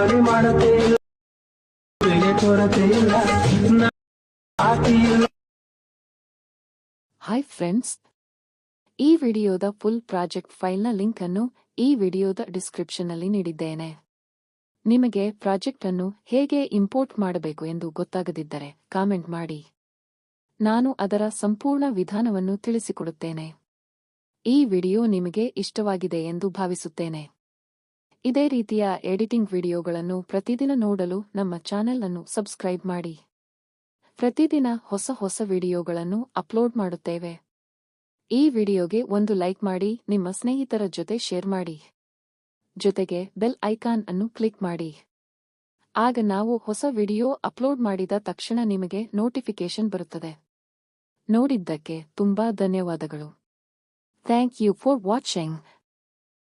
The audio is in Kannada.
ಖಾಲಿ ಮಾಡುತ್ತೆ ಇಲ್ಲ, ಕೊರತೆ ಇಲ್ಲ. ಹಾಯ್ ಫ್ರೆಂಡ್ಸ್, ಈ ವಿಡಿಯೋದ ಫುಲ್ ಪ್ರಾಜೆಕ್ಟ್ ಫೈಲ್ನ ಲಿಂಕ್ ಅನ್ನು ಈ ವಿಡಿಯೋದ ಡಿಸ್ಕ್ರಿಪ್ಷನ್ ಅಲ್ಲಿ ನೀಡಿದ್ದೇನೆ. ನಿಮಗೆ ಪ್ರಾಜೆಕ್ಟ್ ಅನ್ನು ಹೇಗೆ ಇಂಪೋರ್ಟ್ ಮಾಡಬೇಕು ಎಂದು ಗೊತ್ತಾಗದಿದ್ದರೆ ಕಾಮೆಂಟ್ ಮಾಡಿ. ನಾನು ಅದರ ಸಂಪೂರ್ಣ ವಿಧಾನವನ್ನು ತಿಳಿಸಿಕೊಡುತ್ತೇನೆ. ಈ ವಿಡಿಯೋ ನಿಮಗೆ ಇಷ್ಟವಾಗಿದೆ ಎಂದು ಭಾವಿಸುತ್ತೇನೆ. ಇದೇ ರೀತಿಯ ಎಡಿಟಿಂಗ್ ವಿಡಿಯೋಗಳನ್ನು ಪ್ರತಿದಿನ ನೋಡಲು ನಮ್ಮ ಚಾನೆಲ್ ಅನ್ನು ಸಬ್ಸ್ಕ್ರೈಬ್ ಮಾಡಿ. ಪ್ರತಿದಿನ ಹೊಸ ವಿಡಿಯೋಗಳನ್ನು ಅಪ್ಲೋಡ್ ಮಾಡುತ್ತೇವೆ. ಈ ವಿಡಿಯೋಗೆ ಒಂದು ಲೈಕ್ ಮಾಡಿ, ನಿಮ್ಮ ಸ್ನೇಹಿತರ ಜೊತೆ ಶೇರ್ ಮಾಡಿ. ಜೊತೆಗೆ ಬೆಲ್ ಐಕಾನ್ ಅನ್ನು ಕ್ಲಿಕ್ ಮಾಡಿ. ಆಗ ನಾವು ಹೊಸ ವಿಡಿಯೋ ಅಪ್ಲೋಡ್ ಮಾಡಿದ ತಕ್ಷಣ ನಿಮಗೆ ನೋಟಿಫಿಕೇಶನ್ ಬರುತ್ತದೆ. ನೋಡಿದ್ದಕ್ಕೆ ತುಂಬಾ ಧನ್ಯವಾದಗಳು. Thank you for watching.